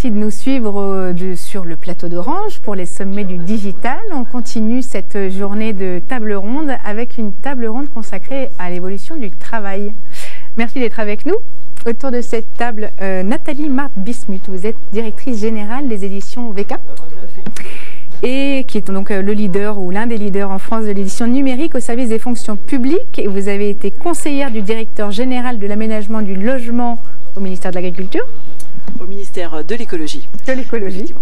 Merci de nous suivre sur le plateau d'Orange pour les sommets du digital. On continue cette journée de table ronde avec une table ronde consacrée à l'évolution du travail. Merci d'être avec nous. Autour de cette table, Nathalie Marthe-Bismuth, vous êtes directrice générale des éditions VK et qui est donc le leader ou l'un des leaders en France de l'édition numérique au service des fonctions publiques. Et vous avez été conseillère du directeur général de l'aménagement du logement au ministère de l'Agriculture. Au ministère de l'écologie. De l'écologie.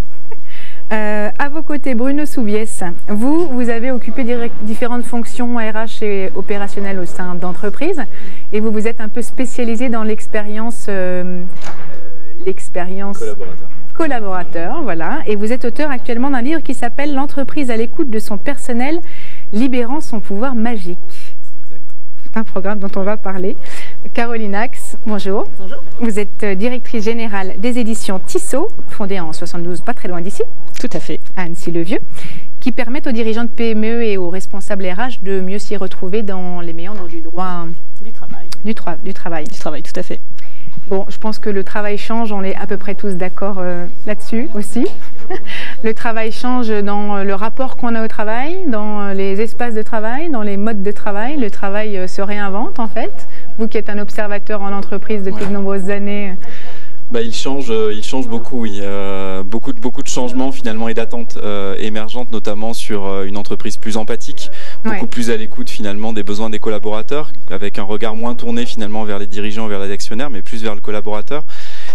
À vos côtés, Bruno Soubiès, vous avez occupé différentes fonctions RH et opérationnelles au sein d'entreprises et vous vous êtes un peu spécialisé dans l'expérience collaborateur, voilà. Et vous êtes auteur actuellement d'un livre qui s'appelle « L'entreprise à l'écoute de son personnel, libérant son pouvoir magique ». C'est un programme dont on va parler. Caroline Ax, bonjour. Bonjour. Vous êtes directrice générale des éditions Tissot, fondée en 72, pas très loin d'ici. Tout à fait. À Annecy-le-Vieux, qui permettent aux dirigeants de PME et aux responsables RH de mieux s'y retrouver dans les méandres du droit Du travail. Du travail, tout à fait. Bon, je pense que le travail change, on est à peu près tous d'accord là-dessus aussi. Le travail change dans le rapport qu'on a au travail, dans les espaces de travail, dans les modes de travail. Le travail se réinvente en fait. Vous qui êtes un observateur en entreprise depuis de nombreuses années. Il change beaucoup, oui. Beaucoup de changements finalement et d'attentes émergentes, notamment sur une entreprise plus empathique, beaucoup plus à l'écoute finalement des besoins des collaborateurs, avec un regard moins tourné finalement vers les dirigeants, vers les actionnaires, mais plus vers le collaborateur.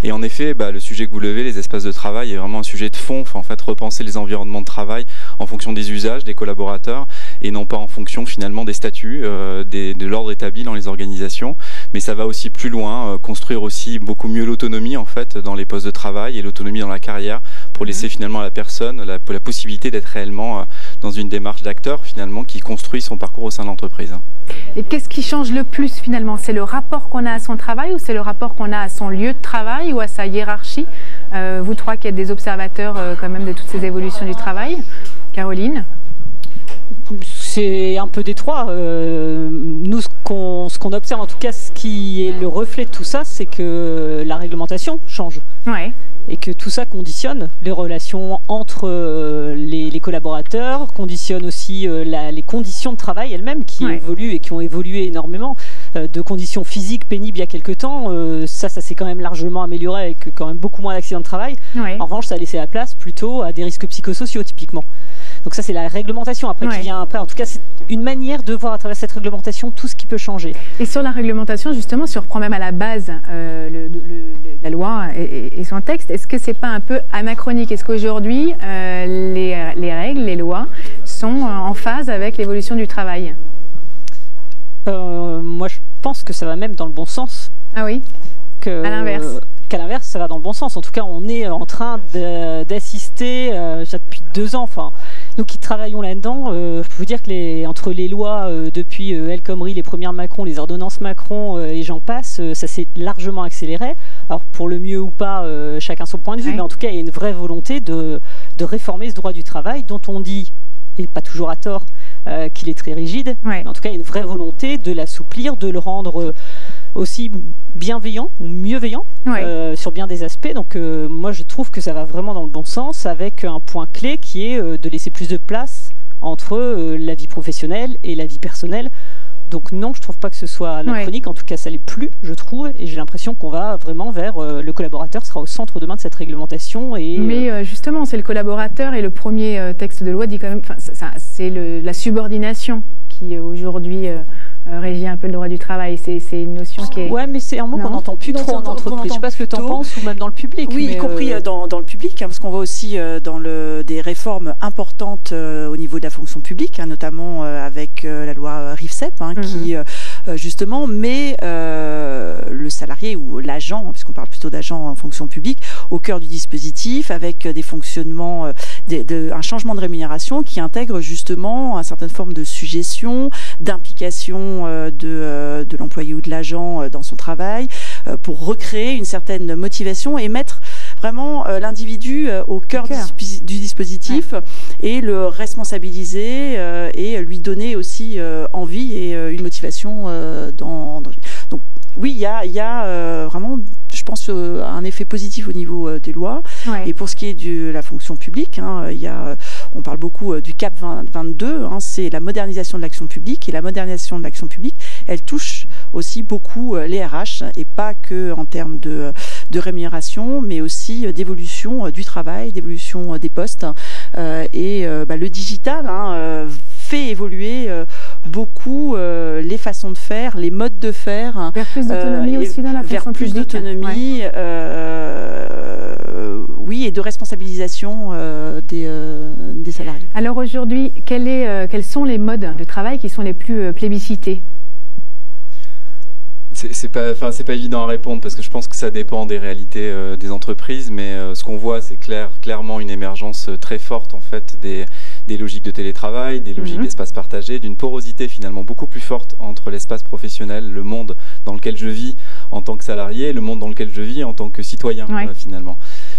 Et en effet, le sujet que vous levez, les espaces de travail, est vraiment un sujet de fond. En fait, repenser les environnements de travail en fonction des usages des collaborateurs et non pas en fonction finalement des statuts, de l'ordre établi dans les organisations. Mais ça va aussi plus loin, construire aussi beaucoup mieux l'autonomie en fait dans les postes de travail et l'autonomie dans la carrière pour laisser finalement à la personne la possibilité d'être réellement dans une démarche d'acteur finalement qui construit son parcours au sein de l'entreprise. Et qu'est-ce qui change le plus finalement? C'est le rapport qu'on a à son travail ou c'est le rapport qu'on a à son lieu de travail ou à sa hiérarchie? Vous trois qui êtes des observateurs quand même de toutes ces évolutions du travail. Caroline? C'est un peu des trois. Nous, ce qu'on observe, en tout cas, ce qui est le reflet de tout ça, c'est que la réglementation change. Ouais. Et que tout ça conditionne les relations entre les collaborateurs, conditionne aussi les conditions de travail elles-mêmes qui évoluent et qui ont évolué énormément. De conditions physiques pénibles il y a quelques temps, ça s'est quand même largement amélioré avec quand même beaucoup moins d'accidents de travail. Ouais. En revanche, ça a laissé la place plutôt à des risques psychosociaux typiquement. Donc ça, c'est la réglementation après qui vient après. En tout cas, c'est une manière de voir à travers cette réglementation tout ce qui peut changer. Et sur la réglementation, justement, si on reprend même à la base la loi et son texte, est-ce que c'est pas un peu anachronique? Est-ce qu'aujourd'hui, les règles, les lois sont en phase avec l'évolution du travail? Moi, je pense que ça va même dans le bon sens. Ah oui? À l'inverse? Qu'à l'inverse, ça va dans le bon sens. En tout cas, on est en train d'assister, depuis 2 ans, enfin, nous qui travaillons là-dedans, je peux vous dire que entre les lois depuis El Khomri, les premières Macron, les ordonnances Macron et j'en passe, ça s'est largement accéléré. Alors pour le mieux ou pas, chacun son point de vue, mais en tout cas, il y a une vraie volonté de réformer ce droit du travail dont on dit, et pas toujours à tort, qu'il est très rigide. Mais en tout cas, il y a une vraie volonté de l'assouplir, de le rendre aussi bienveillant ou mieuxveillant sur bien des aspects. Donc moi je trouve que ça va vraiment dans le bon sens avec un point clé qui est de laisser plus de place entre la vie professionnelle et la vie personnelle. Donc non, je trouve pas que ce soit anachronique, en tout cas ça l'est plus, je trouve, et j'ai l'impression qu'on va vraiment vers le collaborateur sera au centre demain de cette réglementation. Mais justement, c'est le collaborateur et le premier texte de loi dit quand même, c'est la subordination qui aujourd'hui régit un peu le droit du travail. C'est une notion qui est... Ouais, mais c'est un mot qu'on n'entend plus trop en entreprise. Je sais pas ce que tu en penses, ou même dans le public. Oui, y compris dans le public, parce qu'on voit aussi dans des réformes importantes au niveau de la fonction publique, notamment avec la loi RIFSEP, qui justement met le salarié ou l'agent, puisqu'on parle plutôt d'agent en fonction publique, au cœur du dispositif, avec des fonctionnements, un changement de rémunération qui intègre justement une certaine forme de suggestion, d'implication de l'employé ou de l'agent dans son travail, pour recréer une certaine motivation et mettre vraiment l'individu au cœur du dispositif et le responsabiliser et lui donner aussi envie et une motivation donc oui, il y a vraiment, je pense, un effet positif au niveau des lois. Ouais. Et pour ce qui est de la fonction publique, on parle beaucoup du CAP 2022, c'est la modernisation de l'action publique. Et la modernisation de l'action publique, elle touche aussi beaucoup les RH, et pas que en termes de rémunération, mais aussi d'évolution du travail, d'évolution des postes. Le digital fait évoluer beaucoup les façons de faire, les modes de faire. Vers plus d'autonomie aussi dans la fonction publique. Vers plus d'autonomie, oui, et de responsabilisation des salariés. Alors aujourd'hui, quels sont les modes de travail qui sont les plus plébiscités ? C'est pas évident à répondre parce que je pense que ça dépend des réalités des entreprises, mais ce qu'on voit, c'est clairement une émergence très forte en fait des logiques de télétravail, des logiques d'espace partagé, d'une porosité finalement beaucoup plus forte entre l'espace professionnel, le monde dans lequel je vis en tant que salarié, et le monde dans lequel je vis en tant que citoyen finalement.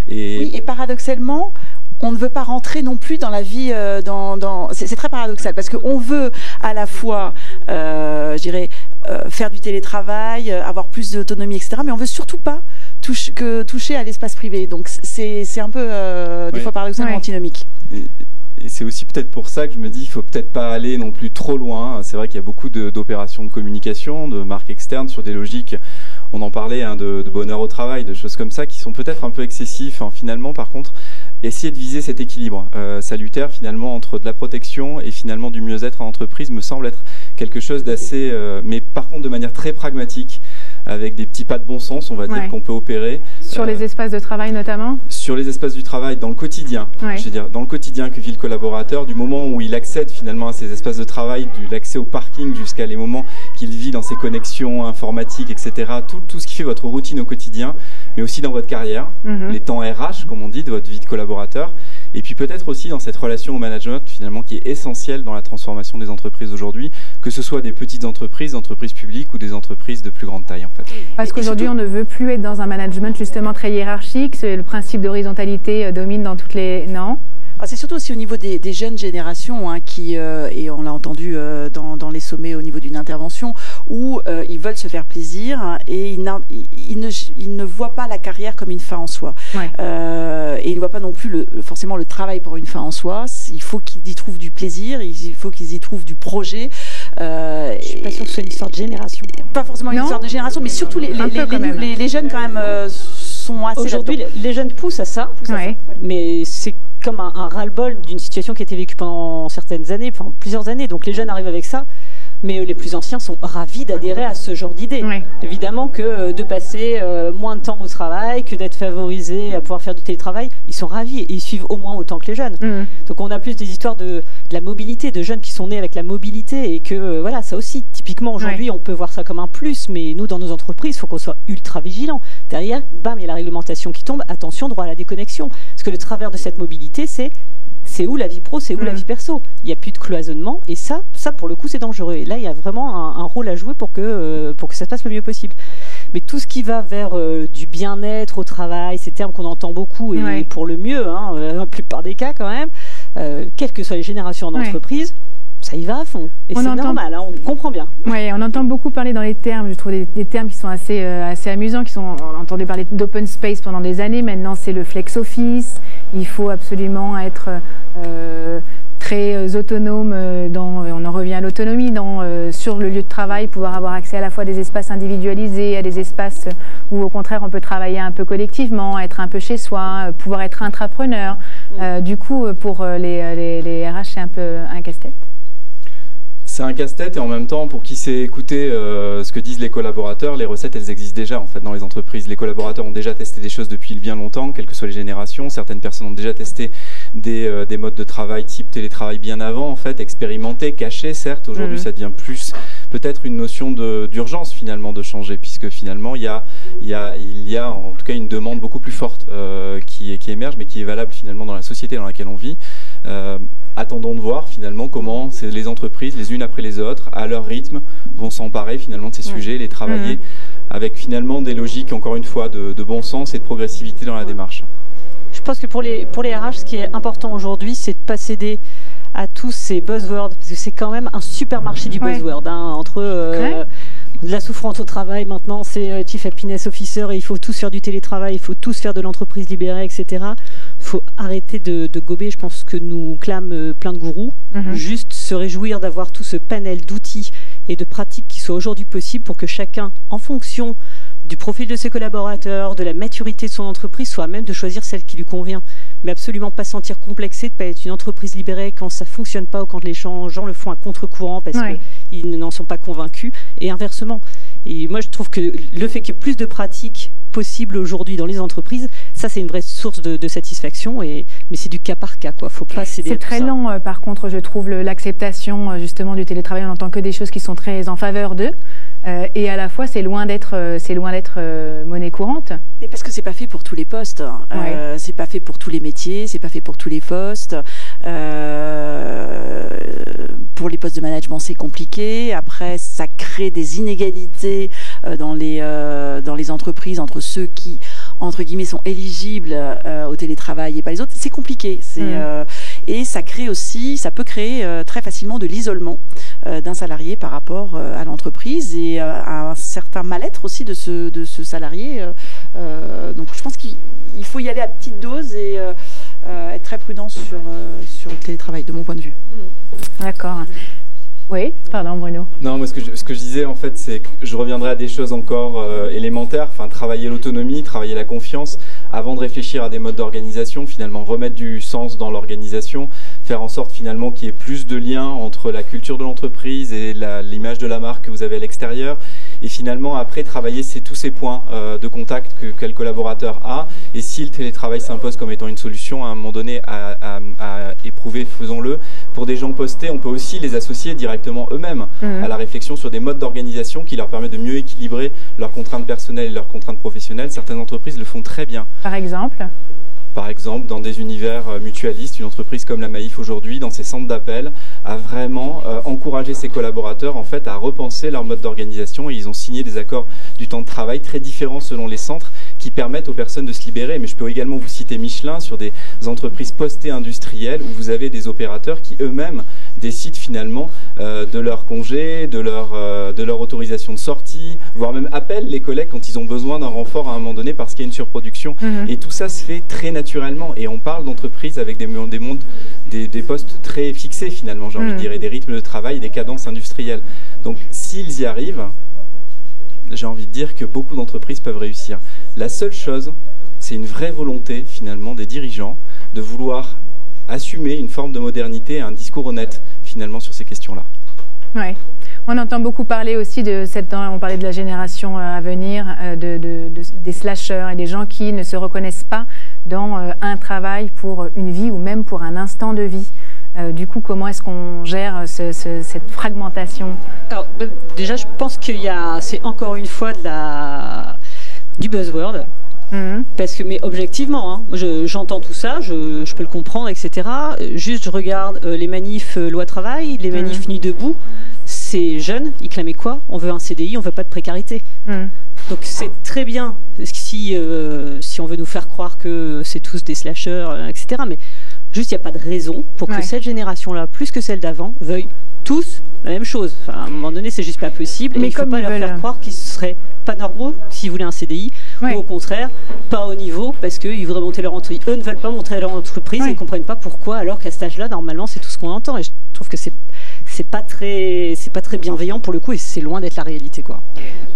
Oui, et paradoxalement, on ne veut pas rentrer non plus dans la vie, c'est très paradoxal parce qu'on veut à la fois, faire du télétravail, avoir plus d'autonomie, etc. Mais on veut surtout pas toucher à l'espace privé. Donc c'est un peu des fois paradoxalement antinomique. Et c'est aussi peut-être pour ça que je me dis qu'il faut peut-être pas aller non plus trop loin. C'est vrai qu'il y a beaucoup d'opérations de communication, de marques externes sur des logiques, on en parlait, de bonheur au travail, de choses comme ça qui sont peut-être un peu excessifs. Finalement, par contre, essayer de viser cet équilibre salutaire finalement entre de la protection et finalement du mieux-être en entreprise me semble être quelque chose d'assez, mais par contre de manière très pragmatique, avec des petits pas de bon sens, on va dire, qu'on peut opérer. Sur les espaces de travail notamment ? Sur les espaces du travail, dans le quotidien. Je veux dire, dans le quotidien que vit le collaborateur, du moment où il accède finalement à ces espaces de travail, de l'accès au parking jusqu'à les moments qu'il vit dans ses connexions informatiques, etc. Tout ce qui fait votre routine au quotidien, mais aussi dans votre carrière, les temps RH, comme on dit, de votre vie de collaborateur. Et puis peut-être aussi dans cette relation au management finalement qui est essentielle dans la transformation des entreprises aujourd'hui, que ce soit des petites entreprises publiques ou des entreprises de plus grande taille en fait. Parce qu'aujourd'hui on ne veut plus être dans un management justement très hiérarchique, le principe d'horizontalité domine dans toutes les... Non ? C'est surtout aussi au niveau des jeunes générations qui, et on l'a entendu dans les sommets au niveau d'une intervention, où ils veulent se faire plaisir et ils ne voient pas la carrière comme une fin en soi. Et ils ne voient pas non plus forcément le travail pour une fin en soi. Il faut qu'ils y trouvent du plaisir, il faut qu'ils y trouvent du projet. Je suis pas sûre que ce soit une histoire de génération. Pas forcément une histoire de génération, mais surtout les jeunes quand même sont assez... Aujourd'hui, les jeunes poussent à ça, mais c'est comme un ras-le-bol d'une situation qui a été vécue pendant certaines années, enfin plusieurs années. Donc les jeunes arrivent avec ça, mais les plus anciens sont ravis d'adhérer à ce genre d'idée. Évidemment que de passer moins de temps au travail, que d'être favorisés à pouvoir faire du télétravail, ils sont ravis et ils suivent au moins autant que les jeunes. Donc on a plus des histoires de la mobilité, de jeunes qui sont nés avec la mobilité et que voilà, ça aussi, typiquement aujourd'hui, on peut voir ça comme un plus, mais nous dans nos entreprises, il faut qu'on soit ultra vigilants. Derrière, bam, il y a la réglementation qui tombe, attention, droit à la déconnexion. Parce que le travers de cette mobilité, c'est où la vie pro, c'est où la vie perso. Il n'y a plus de cloisonnement et ça pour le coup c'est dangereux. Et là il y a vraiment un rôle à jouer pour que ça se passe le mieux possible. Mais tout ce qui va vers du bien-être au travail, ces termes qu'on entend beaucoup et pour le mieux, dans la plupart des cas quand même, quelles que soient les générations d'entreprise, ça y va à fond. Et c'est normal, on comprend bien. Oui, on entend beaucoup parler dans les termes, je trouve des termes qui sont assez amusants, on entendait parler d'open space pendant des années, maintenant c'est le flex office, il faut absolument être très autonome, on en revient à l'autonomie, sur le lieu de travail, pouvoir avoir accès à la fois à des espaces individualisés, à des espaces où au contraire on peut travailler un peu collectivement, être un peu chez soi, pouvoir être intrapreneur. Du coup, pour les RH, c'est un peu un casse-tête. C'est un casse-tête et en même temps, pour qui sait écouter ce que disent les collaborateurs, les recettes elles existent déjà en fait dans les entreprises. Les collaborateurs ont déjà testé des choses depuis bien longtemps, quelles que soient les générations. Certaines personnes ont déjà testé des modes de travail type télétravail bien avant en fait, expérimenté, caché certes. Aujourd'hui ça devient plus peut-être une notion d'urgence finalement de changer, puisque finalement il y a en tout cas une demande beaucoup plus forte qui émerge, mais qui est valable finalement dans la société dans laquelle on vit. Attendons de voir finalement comment les entreprises, les unes après les autres, à leur rythme, vont s'emparer finalement de ces sujets, les travailler avec finalement des logiques, encore une fois, de bon sens et de progressivité dans la démarche. Je pense que pour les RH, ce qui est important aujourd'hui, c'est de ne pas céder à tous ces buzzwords, parce que c'est quand même un supermarché du buzzword, entre de la souffrance au travail. Maintenant, c'est Chief Happiness Officer et il faut tous faire du télétravail, il faut tous faire de l'entreprise libérée, etc. Il faut arrêter de gober, je pense que nous clament plein de gourous. Juste se réjouir d'avoir tout ce panel d'outils et de pratiques qui soient aujourd'hui possibles pour que chacun, en fonction du profil de ses collaborateurs, de la maturité de son entreprise, soit à même de choisir celle qui lui convient. Mais absolument pas se sentir complexé de ne pas être une entreprise libérée quand ça ne fonctionne pas ou quand les gens le font à contre-courant parce qu'ils n'en sont pas convaincus, et inversement. Et moi, je trouve que le fait qu'il y ait plus de pratiques possibles aujourd'hui dans les entreprises, ça, c'est une vraie source de satisfaction, mais c'est du cas par cas, quoi. Faut pas céder. C'est très lent, par contre, je trouve, l'acceptation justement du télétravail. On entend que des choses qui sont très en faveur d'eux. Et à la fois, c'est loin d'être monnaie courante. Mais parce que c'est pas fait pour tous les postes. C'est pas fait pour tous les métiers, c'est pas fait pour tous les postes. Pour les postes de management, c'est compliqué. Après, ça crée des inégalités dans les entreprises entre ceux qui, entre guillemets, sont éligibles au télétravail et pas les autres. C'est compliqué. Et ça peut créer très facilement de l'isolement d'un salarié par rapport à l'entreprise et à un certain mal-être aussi de ce salarié. Donc je pense qu'il faut y aller à petite dose et être très prudent sur le télétravail, de mon point de vue. D'accord. Oui, pardon Bruno. Non, moi ce que je disais en fait, c'est que je reviendrai à des choses encore élémentaires, enfin travailler l'autonomie, travailler la confiance, avant de réfléchir à des modes d'organisation, finalement remettre du sens dans l'organisation, faire en sorte finalement qu'il y ait plus de liens entre la culture de l'entreprise et l'image de la marque que vous avez à l'extérieur, et finalement après travailler tous ces points de contact que le collaborateur a, et si le télétravail s'impose comme étant une solution à un moment donné à éprouver, faisons-le. Pour des gens postés, on peut aussi les associer directement eux-mêmes à la réflexion sur des modes d'organisation qui leur permettent de mieux équilibrer leurs contraintes personnelles et leurs contraintes professionnelles. Certaines entreprises le font très bien. Par exemple, dans des univers mutualistes, une entreprise comme la Maïf aujourd'hui, dans ses centres d'appel, a vraiment encouragé ses collaborateurs en fait à repenser leur mode d'organisation, et ils ont signé des accords du temps de travail très différents selon les centres qui permettent aux personnes de se libérer. Mais je peux également vous citer Michelin sur des entreprises postées industrielles où vous avez des opérateurs qui eux-mêmes décident finalement de leur congé, de leur autorisation de sortie, voire même appellent les collègues quand ils ont besoin d'un renfort à un moment donné parce qu'il y a une surproduction. Et tout ça se fait très naturellement, et on parle d'entreprises avec des postes très fixés finalement, j'ai envie de dire, et des rythmes de travail et des cadences industrielles. Donc s'ils y arrivent, j'ai envie de dire que beaucoup d'entreprises peuvent réussir. La seule chose, c'est une vraie volonté finalement des dirigeants de vouloir assumer une forme de modernité et un discours honnête finalement sur ces questions-là. Ouais. On entend beaucoup parler aussi on parlait de la génération à venir, des slasheurs et des gens qui ne se reconnaissent pas dans un travail pour une vie ou même pour un instant de vie. Du coup, comment est-ce qu'on gère cette fragmentation? Alors, déjà, je pense c'est encore une fois du buzzword. Parce que, mais objectivement, j'entends tout ça, je peux le comprendre, etc. Juste, je regarde les manifs loi travail, les manifs nuit debout. Ces jeunes, ils clamaient quoi? On veut un CDI, on veut pas de précarité. Donc c'est très bien si on veut nous faire croire que c'est tous des slasheurs, etc. Mais juste, il n'y a pas de raison pour que cette génération-là, plus que celle d'avant, veuille tous la même chose. Enfin, à un moment donné, c'est juste pas possible. Mais il ne faut pas leur faire croire qu'ils ne seraient pas normaux s'ils voulaient un CDI, ou au contraire, pas au niveau, parce qu'ils voudraient monter leur entreprise. Eux ne veulent pas monter leur entreprise et ils ne comprennent pas pourquoi, alors qu'à cet âge-là, normalement, c'est tout ce qu'on entend. Et je trouve que c'est pas très bienveillant pour le coup, et c'est loin d'être la réalité, quoi.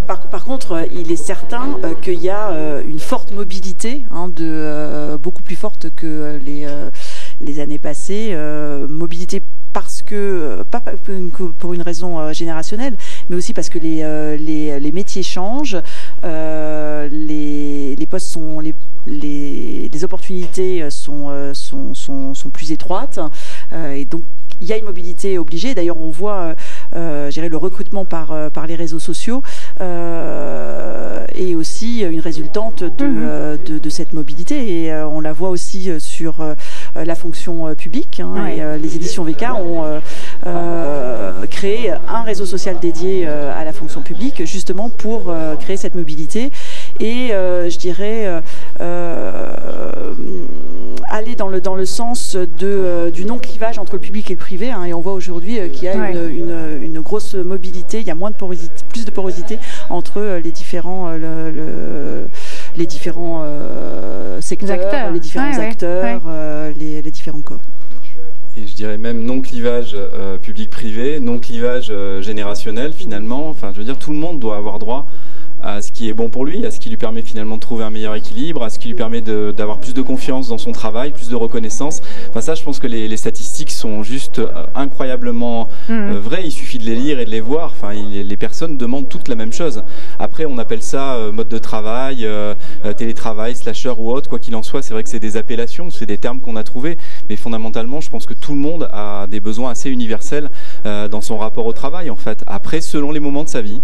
Par contre, il est certain qu'il y a une forte mobilité, beaucoup plus forte que les années passées. Mobilité parce que, pas pour une raison générationnelle, mais aussi parce que les métiers changent, les postes sont, les opportunités sont plus étroites, et donc il y a une mobilité obligée. D'ailleurs, on voit le recrutement par les réseaux sociaux et aussi une résultante de cette mobilité. Et on la voit aussi sur la fonction publique. Et, les éditions VK ont créé un réseau social dédié à la fonction publique, justement pour créer cette mobilité. Et aller dans le sens du non-clivage entre le public et le privé, et on voit aujourd'hui qu'il y a une grosse mobilité, il y a moins de porosité, plus de porosité entre les différents secteurs, les différents acteurs, les différents corps. Et je dirais même non-clivage public-privé, non-clivage générationnel finalement. Enfin, je veux dire, tout le monde doit avoir droit à ce qui est bon pour lui, à ce qui lui permet finalement de trouver un meilleur équilibre, à ce qui lui permet d'avoir plus de confiance dans son travail, plus de reconnaissance. Enfin ça, je pense que les statistiques sont juste incroyablement vraies. Il suffit de les lire et de les voir. Enfin, les personnes demandent toutes la même chose. Après, on appelle ça mode de travail, télétravail, slasher ou autre. Quoi qu'il en soit, c'est vrai que c'est des appellations, c'est des termes qu'on a trouvés. Mais fondamentalement, je pense que tout le monde a des besoins assez universels dans son rapport au travail, en fait. Après, selon les moments de sa vie,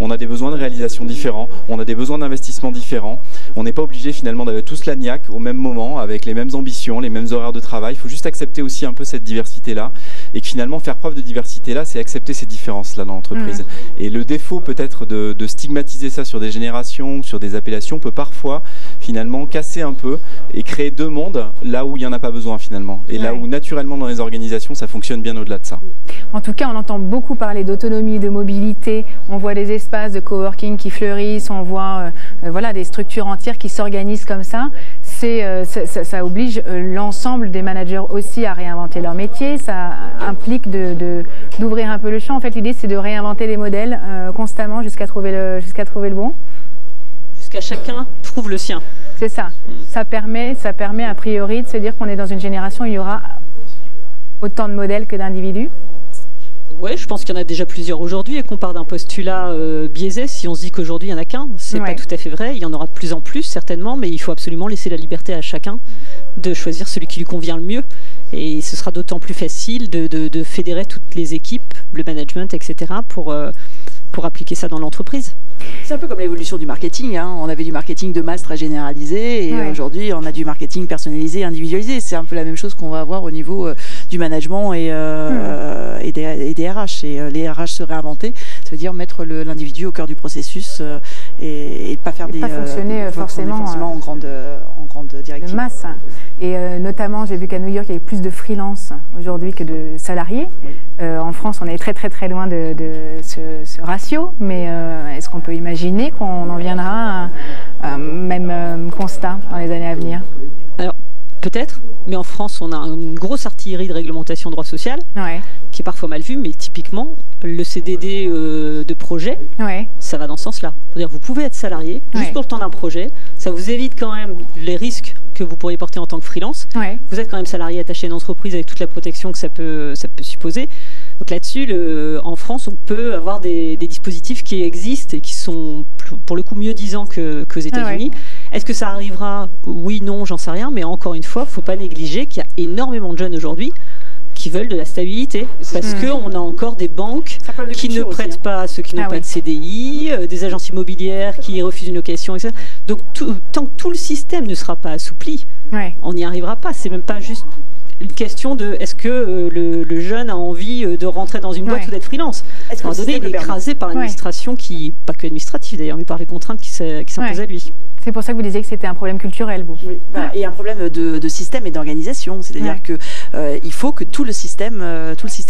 on a des besoins de réalisation différents, on a des besoins d'investissement différents. On n'est pas obligé finalement d'avoir tous la niaque au même moment, avec les mêmes ambitions, les mêmes horaires de travail. Il faut juste accepter aussi un peu cette diversité-là. Et que finalement, faire preuve de diversité-là, c'est accepter ces différences-là dans l'entreprise. Et le défaut peut-être de stigmatiser ça sur des générations, sur des appellations, peut parfois finalement casser un peu et créer deux mondes là où il n'y en a pas besoin finalement. Et là où naturellement dans les organisations, ça fonctionne bien au-delà de ça. En tout cas, on entend beaucoup parler d'autonomie, de mobilité. On voit des espaces de coworking qui fleurissent, on voit voilà, des structures entières qui s'organisent comme ça. Ça oblige l'ensemble des managers aussi à réinventer leur métier. Ça implique d'ouvrir un peu le champ. En fait, l'idée, c'est de réinventer les modèles constamment jusqu'à trouver le bon. Jusqu'à chacun trouve le sien. C'est ça. Ça permet a priori de se dire qu'on est dans une génération où il y aura autant de modèles que d'individus. Oui, je pense qu'il y en a déjà plusieurs aujourd'hui et qu'on part d'un postulat biaisé. Si on se dit qu'aujourd'hui il n'y en a qu'un, c'est pas tout à fait vrai. Il y en aura de plus en plus certainement, mais il faut absolument laisser la liberté à chacun de choisir celui qui lui convient le mieux. Et ce sera d'autant plus facile de fédérer toutes les équipes, le management, etc. pour appliquer ça dans l'entreprise. C'est un peu comme l'évolution du marketing. On avait du marketing de masse très généralisé et aujourd'hui on a du marketing personnalisé, individualisé. C'est un peu la même chose qu'on va avoir au niveau du management et des RH. Et les RH se réinventer, ça veut dire mettre l'individu au cœur du processus et pas faire pas fonctionner forcément en grande directive. De masse. Et notamment, j'ai vu qu'à New York, il y avait plus de freelance aujourd'hui que de salariés. En France, on est très très très loin de ce ratio, mais est-ce qu'on peut imaginer qu'on en viendra à un même constat dans les années à venir? Alors, peut-être, mais en France, on a une grosse artillerie de réglementation droit social qui est parfois mal vue, mais typiquement, le CDD de projet, ça va dans ce sens-là. C'est-à-dire vous pouvez être salarié juste pour le temps d'un projet, ça vous évite quand même les risques que vous pourriez porter en tant que freelance. Vous êtes quand même salarié attaché à une entreprise avec toute la protection que ça peut supposer. Donc là-dessus, en France, on peut avoir des dispositifs qui existent et qui sont pour le coup mieux disants qu'aux États-Unis. Est-ce que ça arrivera? Oui, non, j'en sais rien, mais encore une fois, il ne faut pas négliger qu'il y a énormément de jeunes aujourd'hui qui veulent de la stabilité, parce qu'on a encore des banques qui ne prêtent pas à ceux qui n'ont pas de CDI, des agences immobilières qui refusent une location, etc. Donc tant que tout le système ne sera pas assoupli, on n'y arrivera pas. C'est même pas juste une question de est-ce que le jeune a envie de rentrer dans une boîte ou d'être freelance. À un moment donné, il est écrasé par l'administration, pas que administrative d'ailleurs, mais par les contraintes qui s'imposent à lui. C'est pour ça que vous disiez que c'était un problème culturel, vous. Oui. Et un problème de système et d'organisation. C'est-à-dire que il faut que tout le système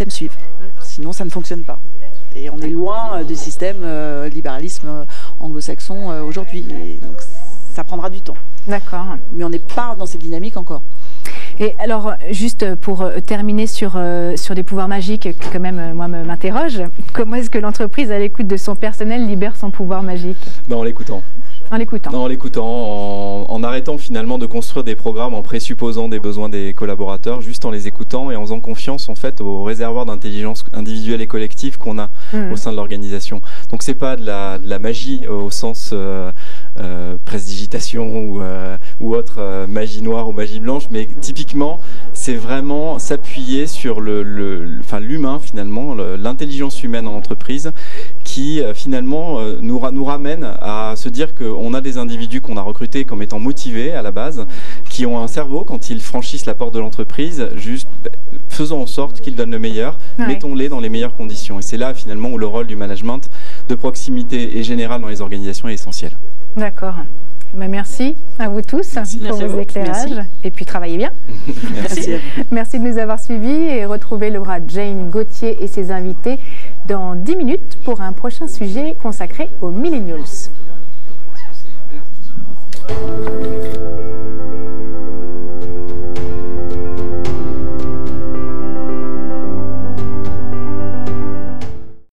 suive. Sinon, ça ne fonctionne pas. Et on est loin du système libéralisme anglo-saxon aujourd'hui. Donc, ça prendra du temps. D'accord. Mais on n'est pas dans cette dynamique encore. Et alors, juste pour terminer sur des pouvoirs magiques qui quand même, moi, m'interroge, comment est-ce que l'entreprise, à l'écoute de son personnel, libère son pouvoir magique? En l'écoutant. En l'écoutant. En l'écoutant, en arrêtant finalement de construire des programmes en présupposant des besoins des collaborateurs, juste en les écoutant et en faisant confiance en fait au réservoir d'intelligence individuelle et collective qu'on a au sein de l'organisation. Donc c'est pas de la magie au sens prestidigitation ou autre magie noire ou magie blanche, mais typiquement c'est vraiment s'appuyer sur l'humain finalement, l'intelligence humaine en entreprise qui finalement nous ramène à se dire qu'on a des individus qu'on a recrutés comme étant motivés à la base, qui ont un cerveau quand ils franchissent la porte de l'entreprise, juste faisons en sorte qu'ils donnent le meilleur, mettons-les dans les meilleures conditions. Et c'est là finalement où le rôle du management de proximité et général dans les organisations est essentiel. D'accord. Merci à vous tous pour vos éclairages. Merci. Et puis travaillez bien. Merci. Merci de nous avoir suivis et retrouvez Laura Jane Gauthier et ses invités dans 10 minutes pour un prochain sujet consacré aux millennials.